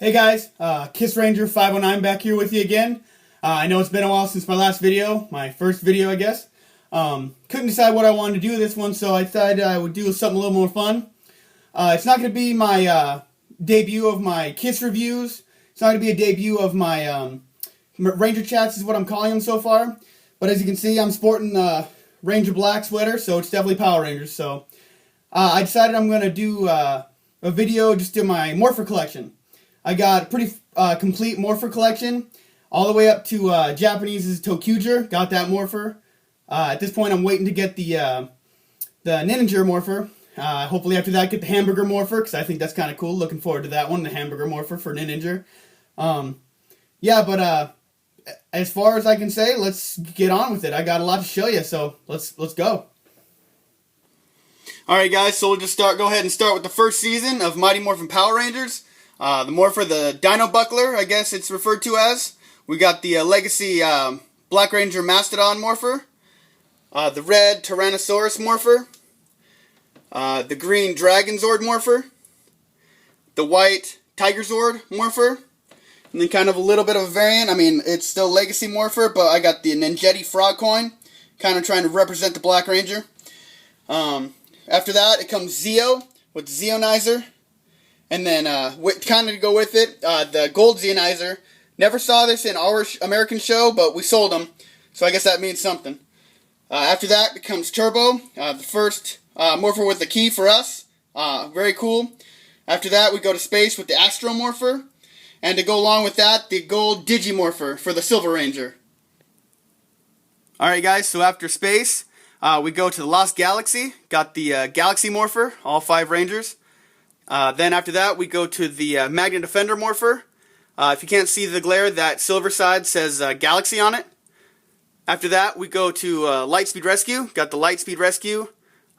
Hey guys, KissRanger509 back here with you again. I know it's been a while since my last video, my first video I guess. Couldn't decide what I wanted to do with this one, so I decided I would do something a little more fun. It's not going to be my debut of my Kiss reviews. It's not going to be a debut of my Ranger chats is what I'm calling them so far. But as you can see, I'm sporting the Ranger Black sweater, so it's definitely Power Rangers. So I decided I'm going to do a video just to my Morpher collection. I got a pretty complete Morpher collection, all the way up to Japanese's Tokuger. Got that Morpher. At this point, I'm waiting to get the Ninja Morpher. Hopefully after that, get the Hamburger Morpher, because I think that's kind of cool. Looking forward to that one, the Hamburger Morpher for Ninja. Yeah, but as far as I can say, let's get on with it. I got a lot to show you, so let's go. Alright guys, so we'll just go ahead and start with the first season of Mighty Morphin Power Rangers. The Morpher, the Dino Buckler, I guess it's referred to as. We got the Legacy Black Ranger Mastodon Morpher. The red Tyrannosaurus Morpher. The green Dragon Zord Morpher. The white Tiger Zord Morpher. And then kind of a little bit of a variant. I mean, it's still Legacy Morpher, but I got the Ninjetti Frog Coin. Kind of trying to represent the Black Ranger. After that, it comes Zeo with Zeonizer. And then, kind of to go with it, the Gold Zeonizer. Never saw this in our American show, but we sold them. So I guess that means something. After that becomes Turbo, the first Morpher with the key for us. Very cool. After that, we go to space with the Astro Morpher. And to go along with that, the Gold Digimorpher for the Silver Ranger. Alright guys, so after space, we go to the Lost Galaxy. Got the Galaxy Morpher, all 5 Rangers. Then after that, we go to the Magnet Defender Morpher. If you can't see the glare, that silver side says Galaxy on it. After that, we go to Lightspeed Rescue. Got the Lightspeed Rescue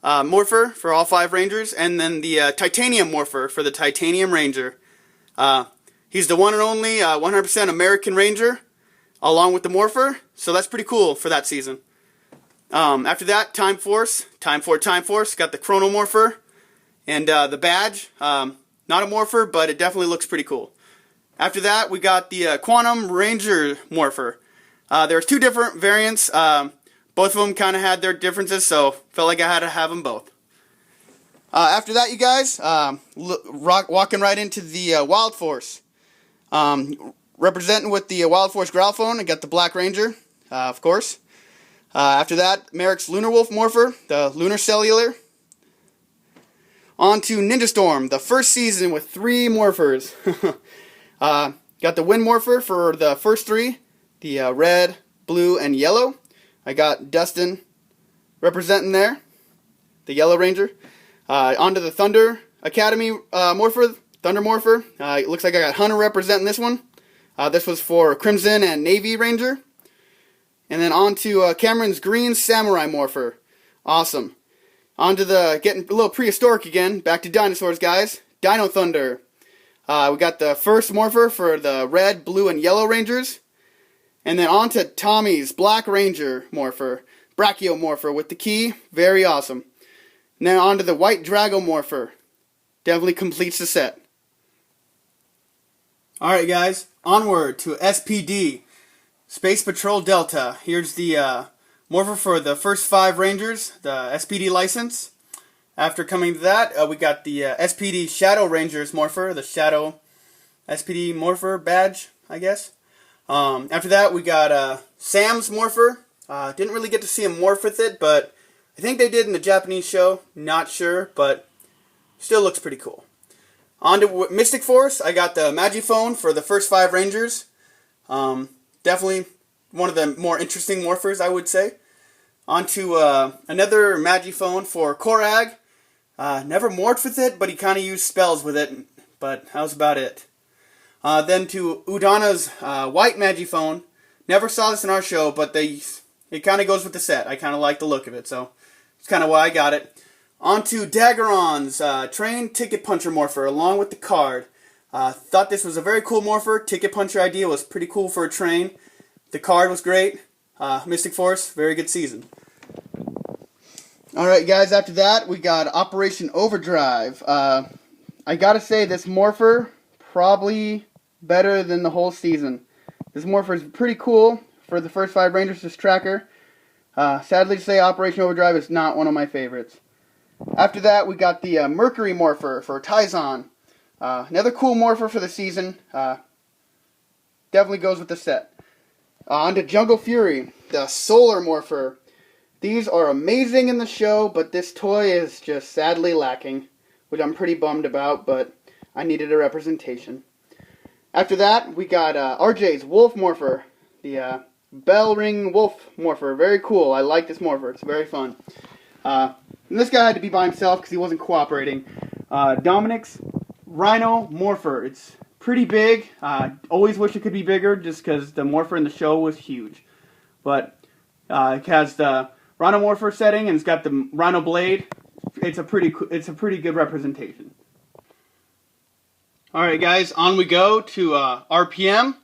Morpher for all 5 Rangers. And then the Titanium Morpher for the Titanium Ranger. He's the one and only 100% American Ranger, along with the Morpher. So that's pretty cool for that season. After that, Time Force. Time Force. Got the Chrono Morpher. And the badge, not a Morpher, but it definitely looks pretty cool. After that, we got the Quantum Ranger Morpher. There's 2 different variants. Both of them kind of had their differences, so felt like I had to have them both. After that, you guys, walking right into the Wild Force. Representing with the Wild Force Growlphone, I got the Black Ranger, of course. After that, Merrick's Lunar Wolf Morpher, the Lunar Cellular. On to Ninja Storm, the first season with 3 Morphers. Got the Wind Morpher for the first 3, the red, blue, and yellow. I got Dustin representing there, the Yellow Ranger. On to the Thunder Academy Morpher, Thunder Morpher. It looks like I got Hunter representing this one. This was for Crimson and Navy Ranger. And then on to Cameron's Green Samurai Morpher. Awesome. On to the, getting a little prehistoric again, back to dinosaurs, guys. Dino Thunder. We got the first Morpher for the red, blue, and yellow Rangers. And then on to Tommy's Black Ranger Morpher. Brachiomorpher with the key. Very awesome. And then on to the White Drago Morpher. Definitely completes the set. Alright guys, onward to SPD. Space Patrol Delta. Here's the Morpher for the first 5 Rangers, the SPD license. After coming to that, we got the SPD Shadow Rangers Morpher, the Shadow SPD Morpher badge, I guess. After that, we got Sam's Morpher. Didn't really get to see him morph with it, but I think they did in the Japanese show. Not sure, but still looks pretty cool. On to Mystic Force, I got the Magiphone for the first 5 Rangers. Definitely one of the more interesting Morphers, I would say. On to another Magiphone for Korag. Never morphed with it, but he kind of used spells with it, but that was about it. Then to Udana's White Magiphone. Never saw this in our show, but it kind of goes with the set. I kind of like the look of it, so it's kind of why I got it. On to Daggeron's Train Ticket Puncher Morpher, along with the card. Thought this was a very cool Morpher. Ticket Puncher idea was pretty cool for a train. The card was great. Mystic Force, very good season. Alright guys, after that we got Operation Overdrive. I gotta say this Morpher probably better than the whole season. This Morpher is pretty cool for the first 5 Rangers, this tracker. Sadly to say, Operation Overdrive is not one of my favorites. After that, we got the Mercury Morpher for Tyzon. Another cool Morpher for the season. Definitely goes with the set. On to Jungle Fury, the Solar Morpher. These are amazing in the show, but this toy is just sadly lacking, which I'm pretty bummed about, but I needed a representation. After that, we got RJ's Wolf Morpher, the Bell Ring Wolf Morpher. Very cool. I like this Morpher. It's very fun. And this guy had to be by himself because he wasn't cooperating. Dominic's Rhino Morpher. It's pretty big. Always wish it could be bigger just because the Morpher in the show was huge. But it has the Rhino Morpher setting and it's got the Rhino blade. It's a pretty good representation. Alright guys, on we go to RPM.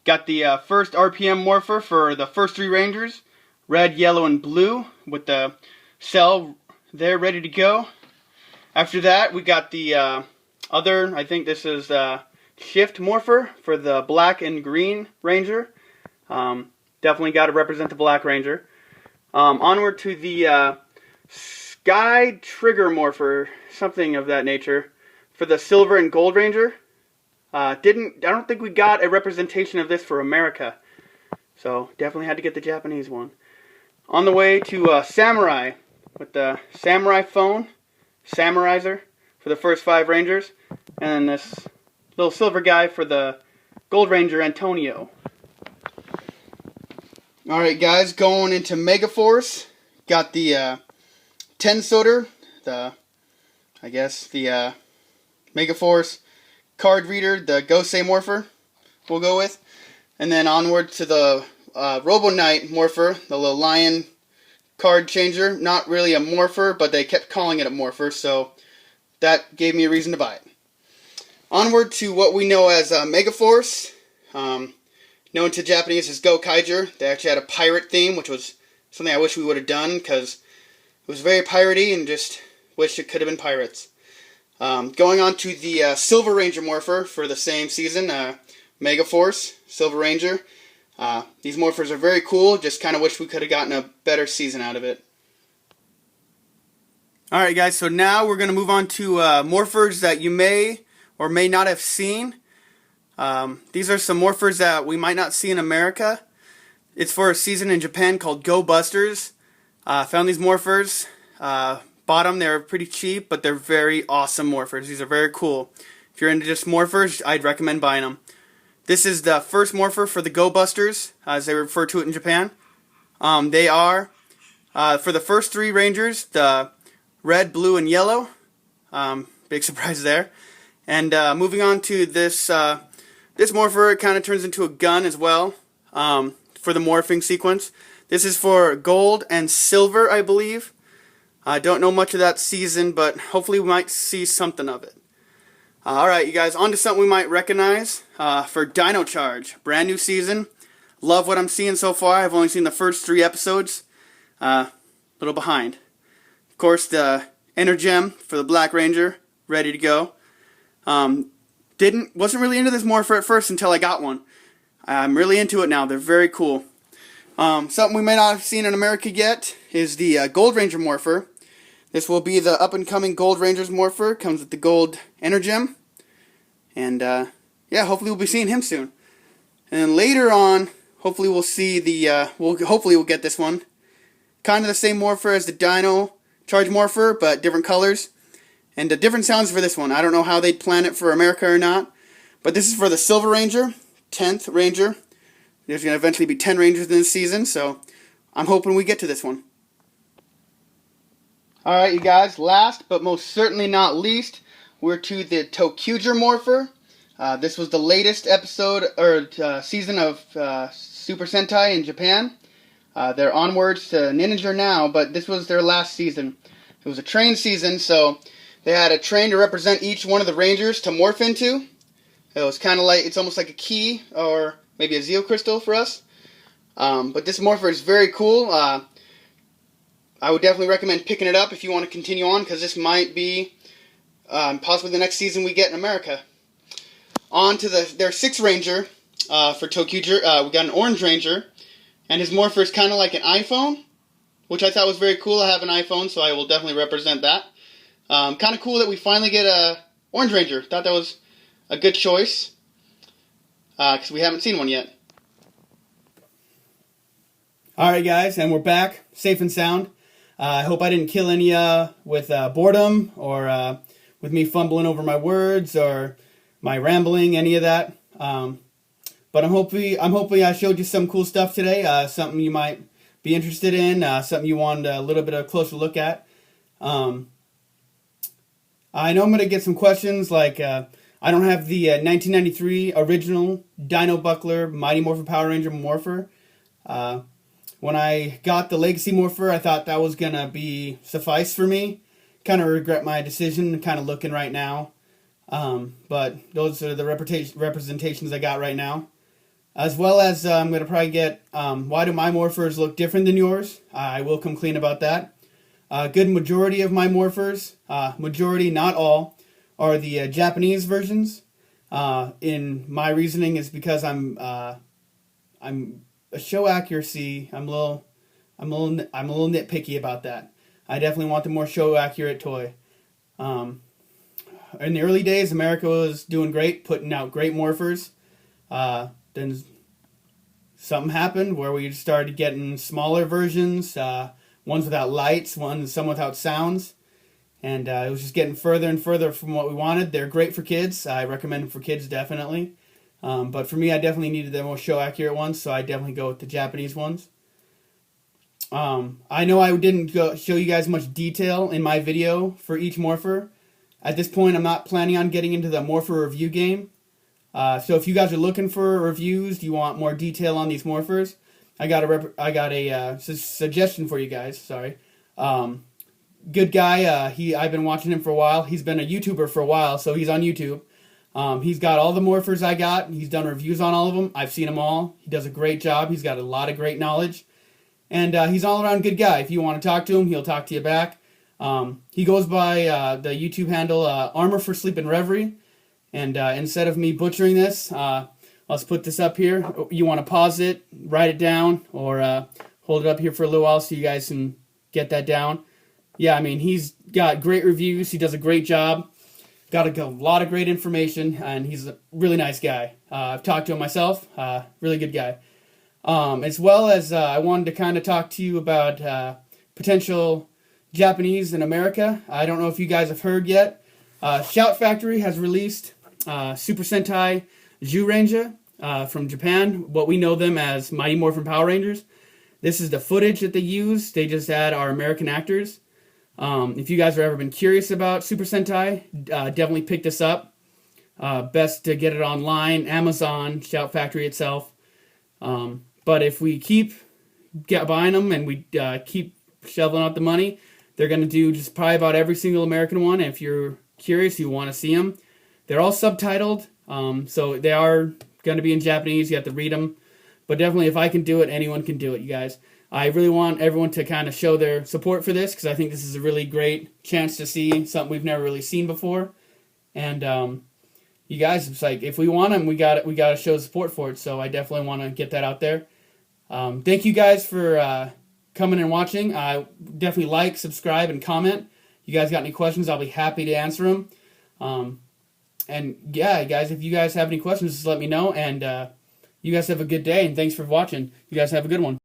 Got the first RPM Morpher for the first 3 Rangers. Red, yellow, and blue with the cell there ready to go. After that, we got the other, I think this is Shift Morpher for the black and green Ranger. Definitely got to represent the Black Ranger. Onward to the Sky Trigger Morpher, something of that nature, for the Silver and Gold Ranger. I don't think we got a representation of this for America, so definitely had to get the Japanese one. On the way to Samurai with the Samurai Phone, Samuraizer for the first 5 Rangers, and this little silver guy for the Gold Ranger Antonio. Alright guys, going into Megaforce. Got the Tensoder, the Megaforce card reader, the Gosei Morpher we'll go with. And then onward to the Robo Knight Morpher, the little lion card changer. Not really a Morpher, but they kept calling it a Morpher, so that gave me a reason to buy it. Onward to what we know as Megaforce. Known to Japanese as Go Kaiger. They actually had a pirate theme, which was something I wish we would have done, because it was very piratey and just wish it could have been pirates. Going on to the Silver Ranger Morpher for the same season, Megaforce, Silver Ranger. These Morphers are very cool, just kind of wish we could have gotten a better season out of it. Alright guys, so now we're going to move on to Morphers that you may or may not have seen. These are some Morphers that we might not see in America. It's for a season in Japan called Go Busters. Found these Morphers. Bought them. They're pretty cheap, but they're very awesome Morphers. These are very cool. If you're into just Morphers, I'd recommend buying them. This is the first Morpher for the Go Busters, as they refer to it in Japan. They are, for the first 3 Rangers, the red, blue, and yellow. Big surprise there. And moving on to this this Morpher, it kind of turns into a gun as well for the morphing sequence. This is for gold and silver, I believe. I don't know much of that season, but hopefully we might see something of it. Alright, you guys, on to something we might recognize for Dino Charge. Brand new season. Love what I'm seeing so far. I've only seen the first 3 episodes. A little behind. Of course, the Energem for the Black Ranger, ready to go. Wasn't really into this Morpher at first until I got one. I'm really into it now. They're very cool. Something we may not have seen in America yet is the Gold Ranger Morpher. This will be the up-and-coming Gold Ranger's Morpher. Comes with the gold Energem. And, yeah, hopefully we'll be seeing him soon. And then later on, hopefully we'll see the, hopefully we'll get this one. Kind of the same Morpher as the Dino Charge Morpher, but different colors. And different sounds for this one. I don't know how they'd plan it for America or not. But this is for the Silver Ranger, 10th Ranger. There's going to eventually be 10 Rangers in this season, so I'm hoping we get to this one. Alright, you guys, last but most certainly not least, we're to the Tokuger Morpher. This was the latest episode, or season of Super Sentai in Japan. They're onwards to Ninja now, but this was their last season. It was a train season, so they had a train to represent each one of the Rangers to morph into. It was kind of like, it's almost like a key, or maybe a Zeo Crystal for us. But this Morpher is very cool. I would definitely recommend picking it up if you want to continue on, because this might be possibly the next season we get in America. on to their 6 Ranger for ToQger. We got an orange Ranger, and his Morpher is kind of like an iPhone, which I thought was very cool. I have an iPhone, so I will definitely represent that. Kind of cool that we finally get a orange Ranger. Thought that was a good choice, because we haven't seen one yet. Alright guys, and we're back, safe and sound. I hope I didn't kill any with boredom, or with me fumbling over my words, or my rambling, any of that. But I'm hopefully I showed you some cool stuff today, something you might be interested in, something you wanted a little bit of a closer look at. I know I'm going to get some questions like, I don't have the 1993 original Dino Buckler Mighty Morpher Power Ranger Morpher. When I got the Legacy Morpher, I thought that was going to be suffice for me. Kind of regret my decision, kind of looking right now. But those are the representations I got right now. As well as I'm going to probably get, why do my Morphers look different than yours? I will come clean about that. A good majority of my Morphers, majority, not all, are the Japanese versions. In my reasoning is because I'm a show accuracy. I'm a little nitpicky about that. I definitely want the more show accurate toy. In the early days, America was doing great, putting out great Morphers. Then something happened where we started getting smaller versions, ones without lights, some without sounds, and it was just getting further and further from what we wanted. They're great for kids. I recommend them for kids, definitely. But for me, I definitely needed the more show-accurate ones, so I definitely go with the Japanese ones. I know I didn't show you guys much detail in my video for each Morpher. At this point, I'm not planning on getting into the Morpher review game. So if you guys are looking for reviews, you want more detail on these Morphers, I got a suggestion for you guys. Sorry. Good guy. I've been watching him for a while. He's been a YouTuber for a while, so he's on YouTube. He's got all the Morphers I got. He's done reviews on all of them. I've seen them all. He does a great job. He's got a lot of great knowledge. And he's all around good guy. If you want to talk to him, he'll talk to you back. He goes by the YouTube handle Armor for Sleep and Reverie. And instead of me butchering this, let's put this up here. You want to pause it, write it down, or hold it up here for a little while so you guys can get that down. Yeah, I mean, he's got great reviews. He does a great job. Got a lot of great information, and he's a really nice guy. I've talked to him myself. Really good guy. As well as I wanted to kind of talk to you about potential Japanese in America. I don't know if you guys have heard yet. Shout Factory has released Super Sentai Zyuranger from Japan, what we know them as Mighty Morphin Power Rangers. This is the footage that they use. They just add our American actors. If you guys have ever been curious about Super Sentai, definitely pick this up. Best to get it online, Amazon, Shout Factory itself. But if we keep buying them and we keep shoveling out the money, they're going to do just probably about every single American one. And if you're curious, you want to see them, they're all subtitled, so they are going to be in Japanese. You have to read them. But definitely, if I can do it, anyone can do it, you guys. I really want everyone to kind of show their support for this, because I think this is a really great chance to see something we've never really seen before. And you guys, it's like, if we want them, we got to show support for it. So I definitely want to get that out there. Thank you guys for coming and watching. Definitely like, subscribe, and comment. You guys got any questions, I'll be happy to answer them. And yeah, guys, if you guys have any questions, just let me know. And you guys have a good day, and thanks for watching. You guys have a good one.